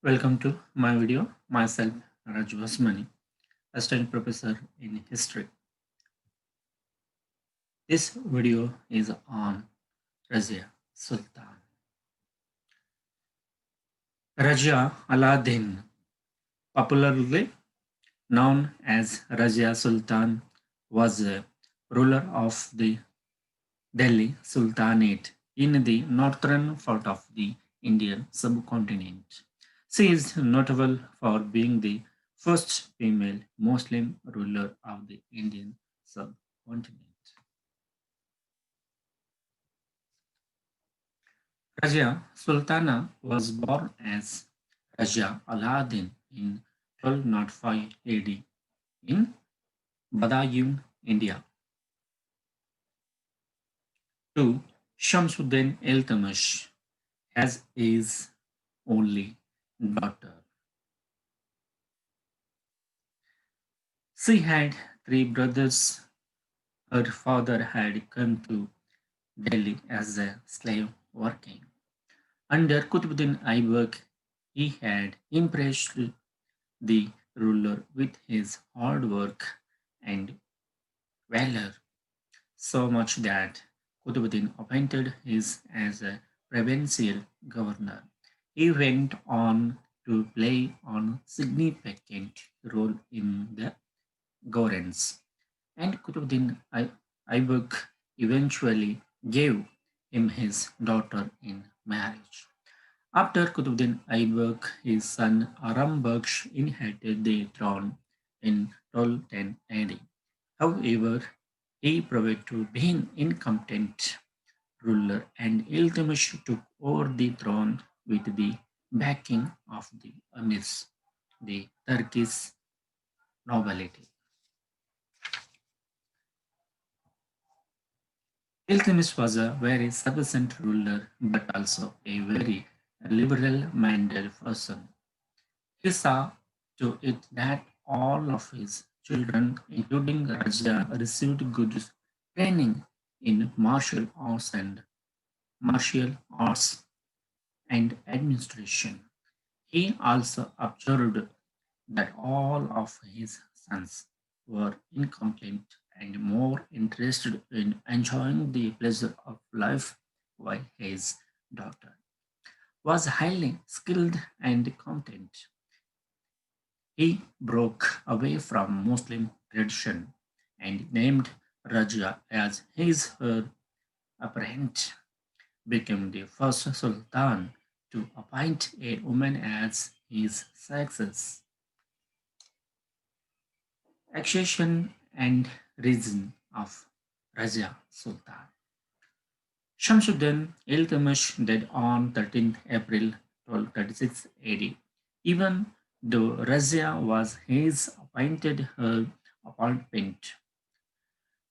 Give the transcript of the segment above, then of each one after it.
Welcome to my video. Myself, Raju Hosamani, Assistant Professor in History. This video is on Razia Sultan. Raja Aladdin, popularly known as Razia Sultan, was a ruler of the Delhi Sultanate in the northern part of the Indian subcontinent. She is notable for being the first female Muslim ruler of the Indian subcontinent. Razia Sultana was born as Raja Aladdin in 1205 AD in Badaun, India, to Shamsuddin Iltutmish as his only daughter. She had three brothers. Her father had come to Delhi as a slave working. Under Qutbuddin Aibak, he had impressed the ruler with his hard work and valor, so much that Qutbuddin appointed him as a provincial governor. He went on to play a significant role in the governance, and Aibak eventually gave him his daughter in marriage. After Qutbuddin Aibak, his son Aram Baksh inherited the throne in 1210 AD. However, he proved to be an incompetent ruler, and Iltutmish took over the throne with the backing of the Amirs, the Turkish nobility. Iltutmish was a very sufficient ruler, but also a very liberal-minded person. He saw to it that all of his children, including Raja, received good training in martial arts and administration. He also observed that all of his sons were incompetent and more interested in enjoying the pleasure of life, while his daughter was highly skilled and competent. He broke away from Muslim tradition and named Raja as his her apparent, became the first sultan to appoint a woman as his successor. Accession and reign of Raja Sultan. Shamsuddin Iltutmish died on 13th April 1236 AD. Even though Razia was his appointed her appointment,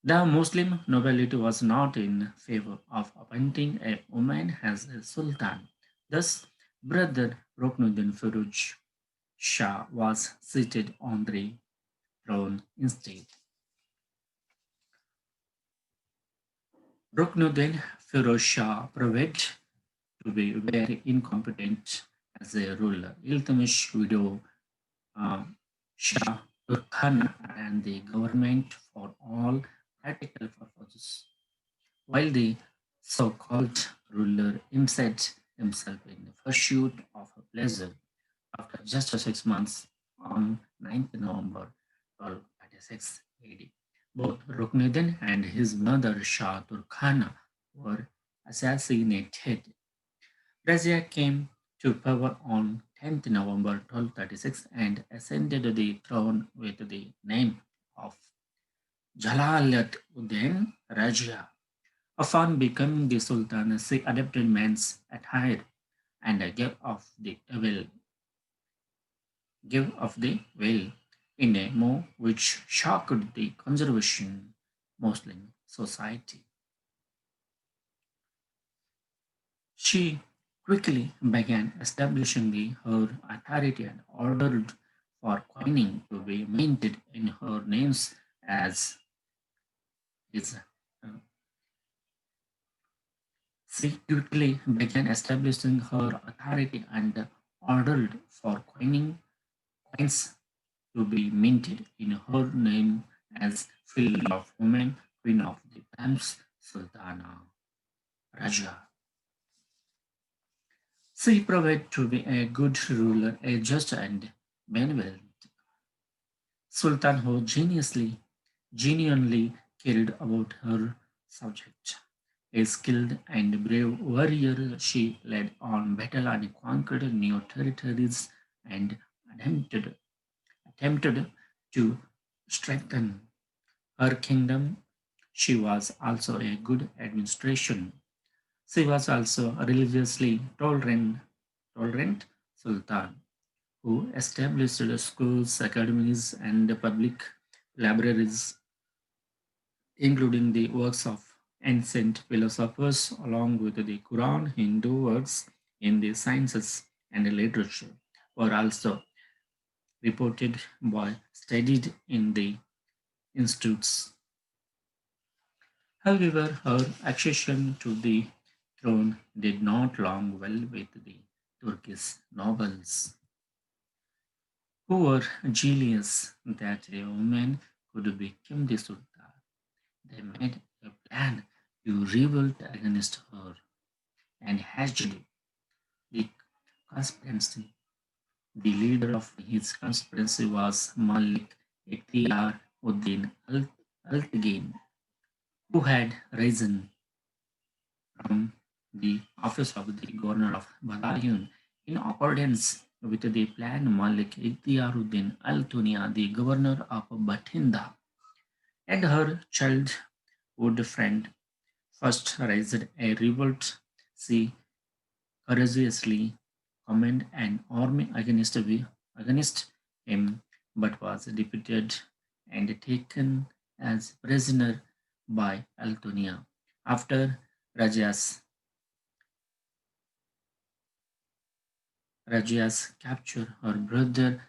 the Muslim nobility was not in favor of appointing a woman as a sultan. Thus, brother Ruknuddin Firuz Shah was seated on the throne instead. Ruknuddin Firuz Shah proved to be very incompetent as a ruler. Iltutmish widow uh, Shah Turkhana ran the government for all practical purposes, while the so-called ruler immersed himself in the pursuit of pleasure. After just 6 months, on 9th November 1236 AD, both Ruknuddin and his mother Shah Turkhana were assassinated. Razia came to power on 10th November 1236 and ascended the throne with the name of Jalal-ud-Din Razia. Upon becoming the Sultan, she adopted man's attire and gave of the veil in a move which shocked the conservation Muslim society. She quickly began establishing her authority and ordered for coining to be minted in her names as is. She quickly began establishing her authority and ordered for coins to be minted in her name as Field of Women, Queen of the Times, Sultana Raja. She proved to be a good ruler, a just and benevolent Sultan who genuinely cared about her subject. A skilled and brave warrior, she led on battle and conquered new territories and attempted to strengthen her kingdom. She was also a good administration. She was also a religiously tolerant sultan who established schools, academies, and public libraries, including the works of ancient philosophers, along with the Quran. Hindu works in the sciences and literature were also reported by studied in the institutes. However, her accession to the throne did not long well with the Turkish nobles, who were jealous that a woman could become the sultan. They made a plan to revolt against her and hatched the conspiracy. The leader of his conspiracy was Malik Ikhtiyar Uddin Altagin, who had risen from the office of the governor of Badayun. In accordance with the plan, Malik Ikhtiyaruddin Al Tunia, the governor of Bathinda, and her childhood friend first raised a revolt. She courageously commanded an army against him, but was defeated and taken as prisoner by Altonia. After Razia's capture, her brother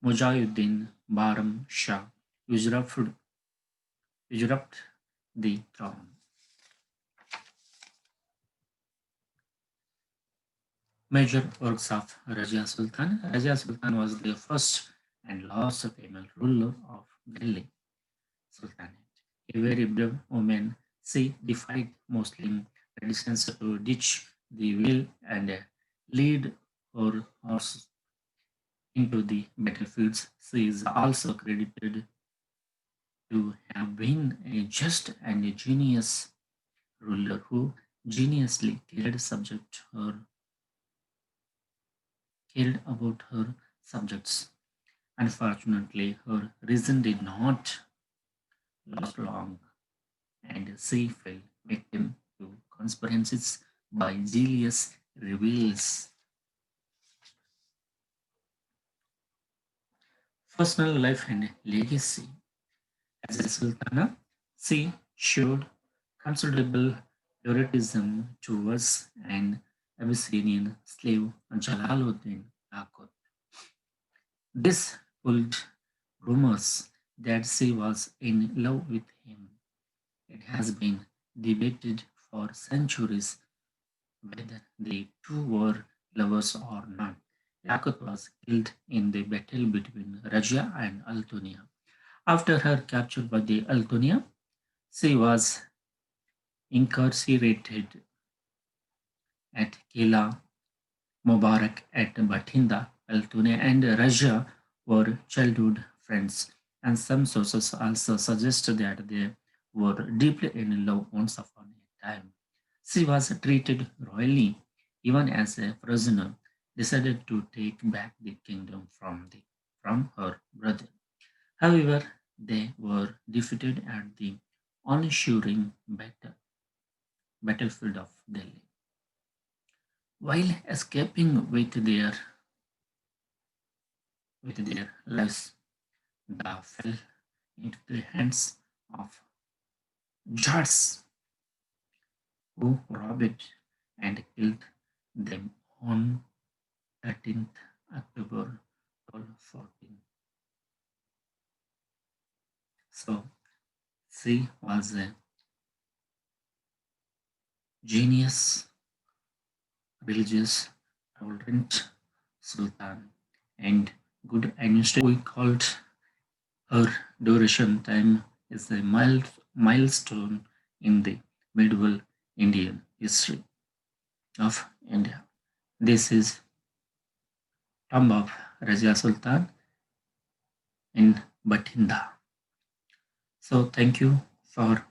Mujahiddin Baram Shah usurped the throne. Major works of Razia Sultan. Razia Sultan was the first and last female ruler of Delhi Sultanate. A very brave woman, she defied Muslim traditions to ditch the veil and lead her horse into the battlefields. She is also credited to have been a just and a genius ruler who geniusly cared about her subjects. Unfortunately, her reason did not last long, and she fell victim to conspiracies by jealous rebels. Personal life and legacy. As a sultana, she showed considerable favoritism towards an Abyssinian slave Jalaluddin Akut. This pulled rumors that she was in love with him. It has been debated for centuries whether the two were lovers or not. Yakut was killed in the battle between Razia and Altonia. After her capture by the Altonia, she was incarcerated at Kila Mubarak at Bathinda. Altonia and Razia were childhood friends, and some sources also suggest that they were deeply in love once upon a time. She was treated royally, even as a prisoner, decided to take back the kingdom from her brother. However, they were defeated at the ensuing battlefield of Delhi. While escaping with their lives, they fell into the hands of Jats who robbed and killed them on 13th October 1214. So she was a genius, religious, tolerant Sultan, and good administration. We called her duration time is a milestone in the medieval Indian history of India. This is tomb of Razia Sultan in Batinda. So thank you for